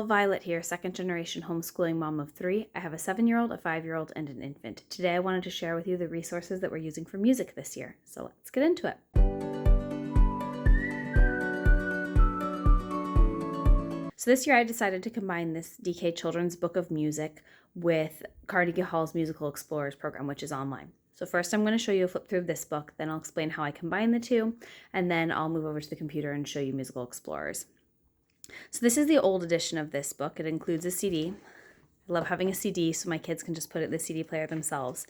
Violet here, second generation homeschooling mom of 3. I have a 7-year-old, a 5-year-old, and an infant. Today I wanted to share with you the resources that we're using for music this year. So let's get into it. So this year I decided to combine this DK Children's Book of Music with Carnegie Hall's Musical Explorers program, which is online. So first I'm going to show you a flip through of this book, then I'll explain how I combine the two, and then I'll move over to the computer and show you Musical Explorers. So this is the old edition of this book. It includes a CD. I love having a CD so my kids can just put it in the CD player themselves.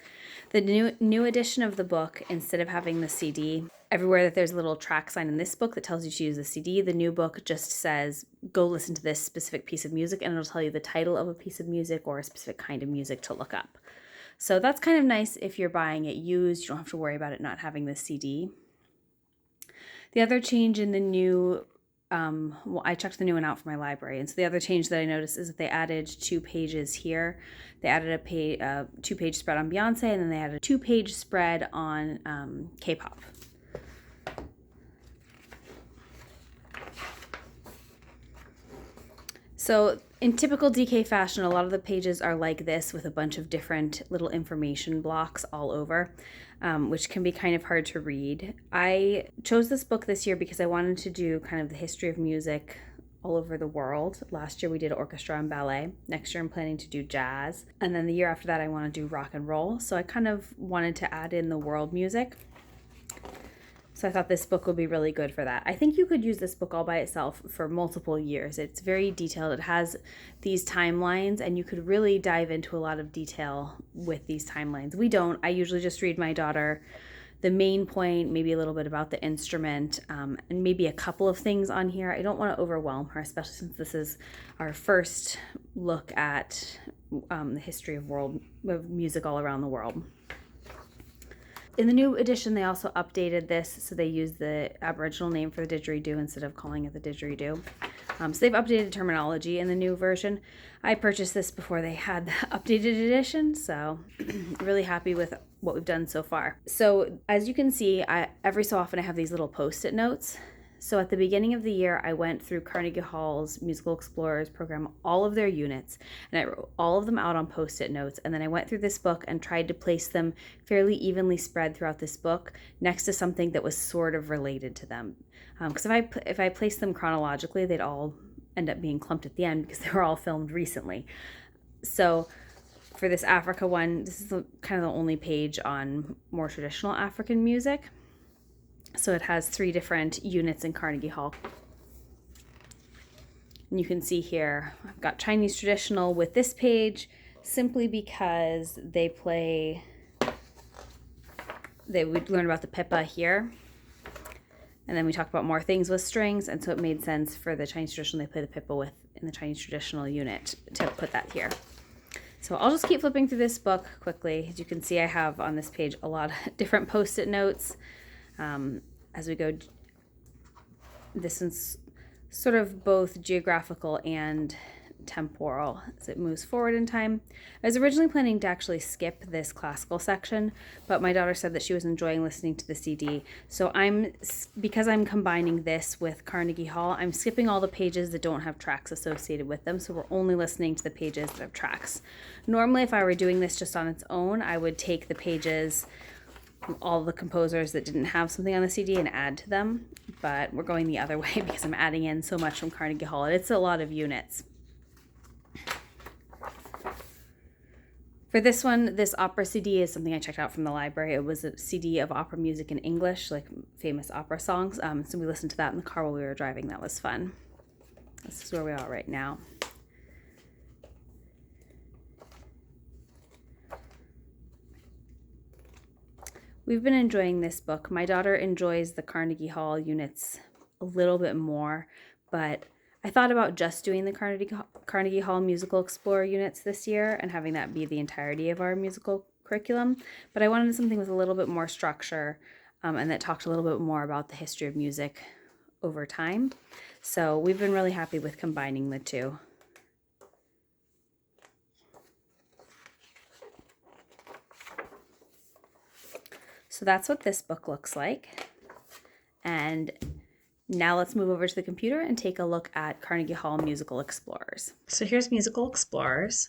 The new edition of the book, instead of having the CD, everywhere that there's a little track sign in this book that tells you to use the CD, the new book just says, go listen to this specific piece of music, and it'll tell you the title of a piece of music or a specific kind of music to look up. So that's kind of nice if you're buying it used. You don't have to worry about it not having the CD. The other change in the new I checked the new one out for my library, and so the other change that I noticed is that they added 2 pages here. They added a 2-page spread on Beyonce, and then they added a 2-page spread on K-pop. So in typical DK fashion, a lot of the pages are like this with a bunch of different little information blocks all over, which can be kind of hard to read. I chose this book this year because I wanted to do kind of the history of music all over the world. Last year we did orchestra and ballet. Next year I'm planning to do jazz. And then the year after that I want to do rock and roll. So I kind of wanted to add in the world music. So I thought this book would be really good for that. I think you could use this book all by itself for multiple years. It's very detailed. It has these timelines, and you could really dive into a lot of detail with these timelines. We don't. I usually just read my daughter the main point, maybe a little bit about the instrument, and maybe a couple of things on here. I don't want to overwhelm her, especially since this is our first look at the history of music all around the world. In the new edition, they also updated this, so they used the Aboriginal name for the didgeridoo instead of calling it the didgeridoo. So they've updated terminology in the new version. I purchased this before they had the updated edition, so really happy with what we've done so far. So as you can see, every so often I have these little post-it notes. So at the beginning of the year, I went through Carnegie Hall's Musical Explorers program, all of their units, and I wrote all of them out on Post-it notes. And then I went through this book and tried to place them fairly evenly spread throughout this book next to something that was sort of related to them. Because if I placed them chronologically, they'd all end up being clumped at the end because they were all filmed recently. So for this Africa one, this is kind of the only page on more traditional African music. So it has 3 different units in Carnegie Hall. And you can see here, I've got Chinese traditional with this page simply because they would learn about the pipa here. And then we talk about more things with strings. And so it made sense for the Chinese traditional they play the pipa with in the Chinese traditional unit to put that here. So I'll just keep flipping through this book quickly. As you can see, I have on this page a lot of different post-it notes. As we go, this is sort of both geographical and temporal as it moves forward in time. I was originally planning to actually skip this classical section, but my daughter said that she was enjoying listening to the CD. So because I'm combining this with Carnegie Hall, I'm skipping all the pages that don't have tracks associated with them. So we're only listening to the pages that have tracks. Normally, if I were doing this just on its own, I would take the pages, all the composers that didn't have something on the CD, and add to them, but we're going the other way because I'm adding in so much from Carnegie Hall. It's a lot of units. For this one, this opera CD is something I checked out from the library. It was a CD of opera music in English, like famous opera songs. So we listened to that in the car while we were driving. That was fun. This is where we are right now. We've been enjoying this book. My daughter enjoys the Carnegie Hall units a little bit more, but I thought about just doing the Carnegie Hall Musical Explorer units this year and having that be the entirety of our musical curriculum, but I wanted something with a little bit more structure and that talked a little bit more about the history of music over time. So we've been really happy with combining the two. So that's what this book looks like. And Now let's move over to the computer and take a look at Carnegie Hall Musical Explorers. So here's Musical Explorers.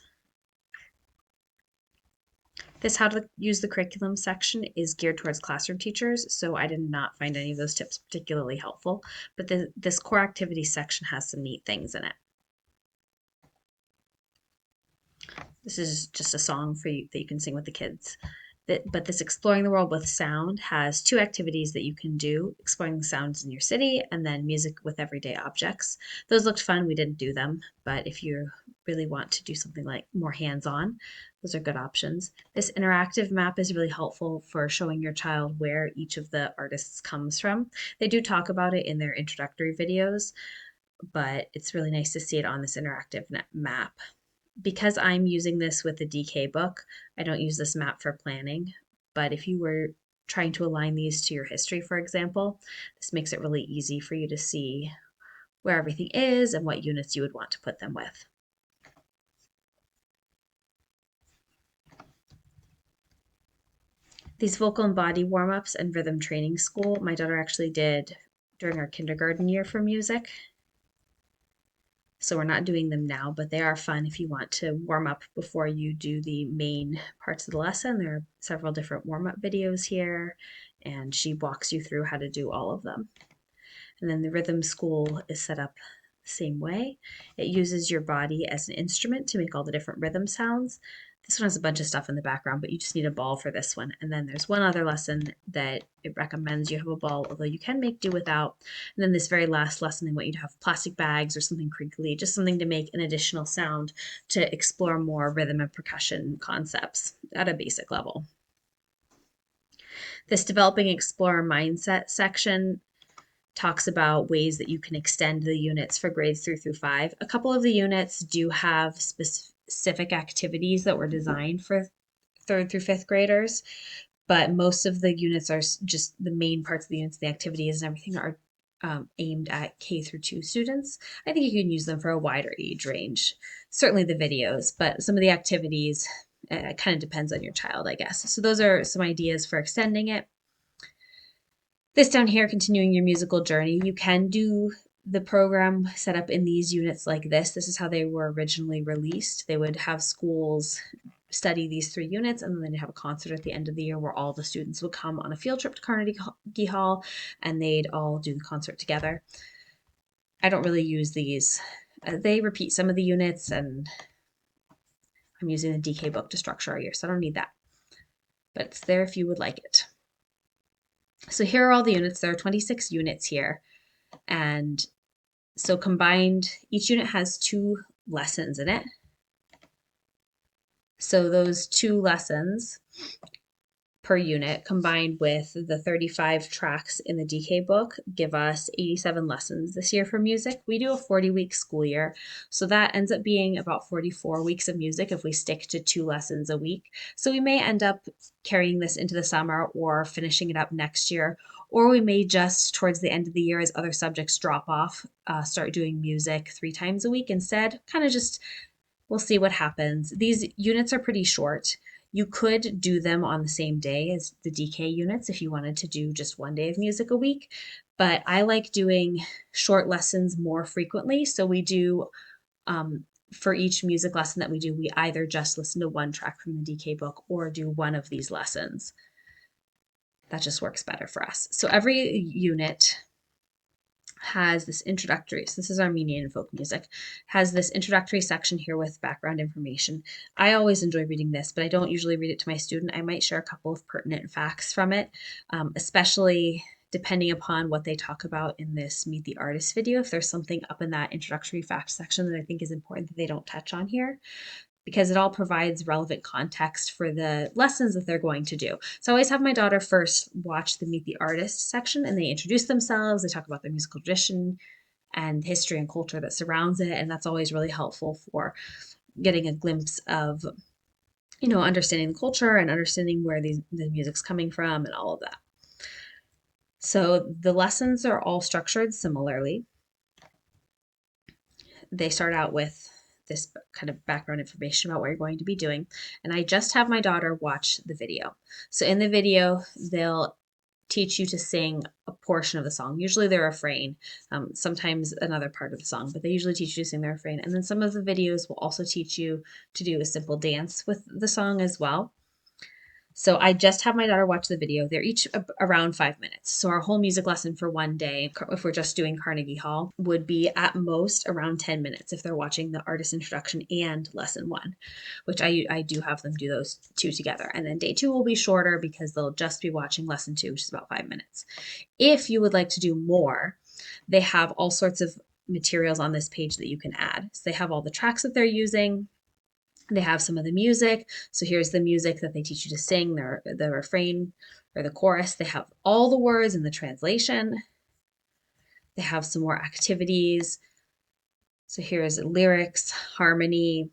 This how to use the curriculum section is geared towards classroom teachers, so I did not find any of those tips particularly helpful, but this core activities section has some neat things in it. This is just a song for you that you can sing with the kids. But this Exploring the World with Sound has two activities that you can do, exploring sounds in your city and then music with everyday objects. Those looked fun. We didn't do them, but if you really want to do something like more hands-on, those are good options. This interactive map is really helpful for showing your child where each of the artists comes from. They do talk about it in their introductory videos, but it's really nice to see it on this interactive map. Because I'm using this with the DK book, I don't use this map for planning, but if you were trying to align these to your history, for example, this makes it really easy for you to see where everything is and what units you would want to put them with. These vocal and body warm-ups and rhythm training school, my daughter actually did during our kindergarten year for music. So we're not doing them now, but they are fun if you want to warm up before you do the main parts of the lesson. There are several different warm-up videos here, and she walks you through how to do all of them. And then the rhythm school is set up the same way. It uses your body as an instrument to make all the different rhythm sounds. This one has a bunch of stuff in the background, but you just need a ball for this one. And then there's one other lesson that it recommends you have a ball, although you can make do without. And then this very last lesson, they want you to have plastic bags or something crinkly, just something to make an additional sound to explore more rhythm and percussion concepts at a basic level. This Developing Explorer Mindset section talks about ways that you can extend the units for grades 3 through 5. A couple of the units do have specific activities that were designed for 3rd through 5th graders, but most of the units are just the main parts of the units, the activities and everything are aimed at K through 2 students. I think you can use them for a wider age range, certainly the videos, but some of the activities kind of depends on your child, I guess. So those are some ideas for extending it. This down here, continuing your musical journey, you can do the program set up in these units like this. This is how they were originally released. They would have schools study these 3 units, and then they'd have a concert at the end of the year where all the students would come on a field trip to Carnegie Hall and they'd all do the concert together. I don't really use these. They repeat some of the units, and I'm using the DK book to structure our year, so I don't need that. But it's there if you would like it. So here are all the units. There are 26 units here. And so combined, each unit has 2 lessons in it. So those 2 lessons per unit combined with the 35 tracks in the DK book give us 87 lessons this year for music. We do a 40-week school year, so that ends up being about 44 weeks of music if we stick to 2 lessons a week. So we may end up carrying this into the summer or finishing it up next year, or we may just towards the end of the year as other subjects drop off, start doing music 3 times a week instead. Kind of just, we'll see what happens. These units are pretty short. You could do them on the same day as the DK units if you wanted to do just 1 day of music a week, but I like doing short lessons more frequently. So we do, for each music lesson that we do, we either just listen to 1 track from the DK book or do 1 of these lessons. That just works better for us. So every unit has this introductory, so this is Armenian and folk music, has this introductory section here with background information. I always enjoy reading this, but I don't usually read it to my student. I might share a couple of pertinent facts from it, especially depending upon what they talk about in this Meet the Artist video. If there's something up in that introductory facts section that I think is important that they don't touch on here, because it all provides relevant context for the lessons that they're going to do. So I always have my daughter first watch the Meet the Artist section, and they introduce themselves, they talk about their musical tradition and history and culture that surrounds it, and that's always really helpful for getting a glimpse of, understanding the culture and understanding where the music's coming from and all of that. So the lessons are all structured similarly. They start out with this kind of background information about what you're going to be doing. And I just have my daughter watch the video. So in the video, they'll teach you to sing a portion of the song, usually their refrain, sometimes another part of the song, but they usually teach you to sing the refrain. And then some of the videos will also teach you to do a simple dance with the song as well. So I just have my daughter watch the video. They're each around 5 minutes. So our whole music lesson for one day, if we're just doing Carnegie Hall, would be at most around 10 minutes if they're watching the artist introduction and lesson one, which I do have them do those two together. And then day two will be shorter because they'll just be watching lesson two, which is about 5 minutes. If you would like to do more, they have all sorts of materials on this page that you can add. So they have all the tracks that they're using. They have some of the music. So here's the music that they teach you to sing, the refrain or the chorus. They have all the words in the translation. They have some more activities. So here's lyrics, harmony,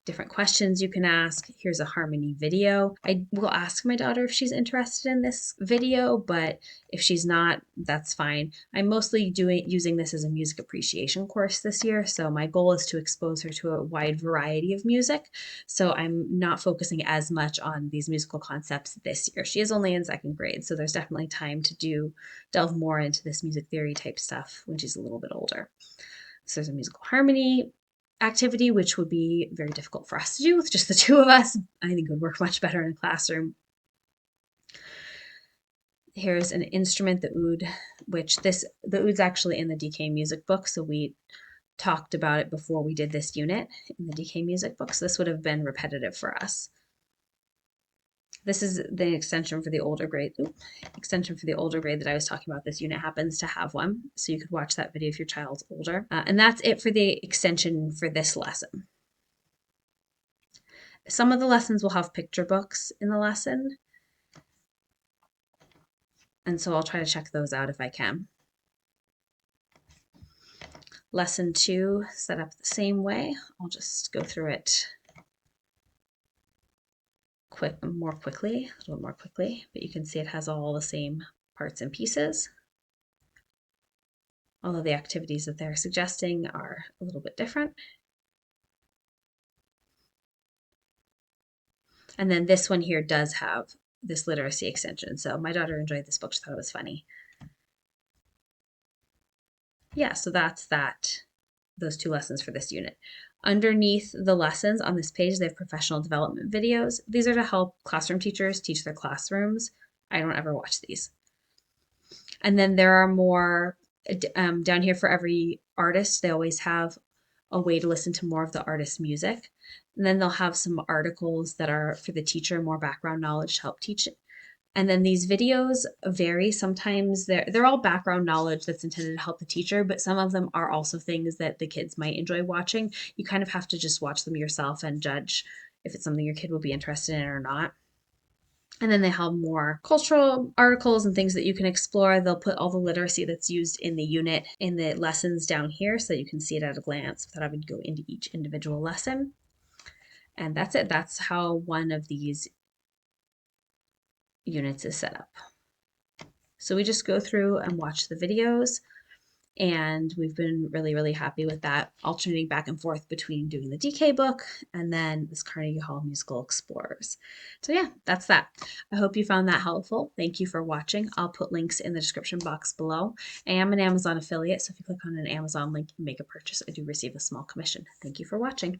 different questions you can ask. Here's a harmony video. I will ask my daughter if she's interested in this video, but if she's not, that's fine. I'm mostly using this as a music appreciation course this year, so my goal is to expose her to a wide variety of music. So I'm not focusing as much on these musical concepts this year. She is only in second grade, so there's definitely time to delve more into this music theory type stuff when she's a little bit older. So there's a musical harmony activity, which would be very difficult for us to do with just the two of us. I think it would work much better in a classroom. Here's an instrument, the oud, the oud's actually in the DK music book, so we talked about it before we did this unit in the DK music book, so this would have been repetitive for us. This is the extension for the older grade. Extension for the older grade that I was talking about. This unit happens to have one, so you could watch that video if your child's older. And that's it for the extension for this lesson. Some of the lessons will have picture books in the lesson, and so I'll try to check those out if I can. Lesson 2, set up the same way. I'll just go through it more quickly, a little more quickly, but you can see it has all the same parts and pieces. Although the activities that they're suggesting are a little bit different. And then this one here does have this literacy extension. So my daughter enjoyed this book. She thought it was funny. Yeah, so that's those two lessons for this unit. Underneath the lessons on this page, they have professional development videos. These are to help classroom teachers teach their classrooms. I don't ever watch these. And then there are more down here for every artist. They always have a way to listen to more of the artist's music. And then they'll have some articles that are for the teacher, more background knowledge to help teach it. And then these videos vary. Sometimes they're all background knowledge that's intended to help the teacher, but some of them are also things that the kids might enjoy watching. You kind of have to just watch them yourself and judge if it's something your kid will be interested in or not. And then they have more cultural articles and things that you can explore. They'll put all the literacy that's used in the unit in the lessons down here so you can see it at a glance without having to go into each individual lesson. And that's it. That's how one of these units is set up. So we just go through and watch the videos, and we've been really, really happy with that, alternating back and forth between doing the DK book and then this Carnegie Hall Musical Explorers. So yeah, that's that. I hope you found that helpful. Thank you for watching. I'll put links in the description box below. I am an Amazon affiliate, so if you click on an Amazon link and make a purchase, I do receive a small commission. Thank you for watching.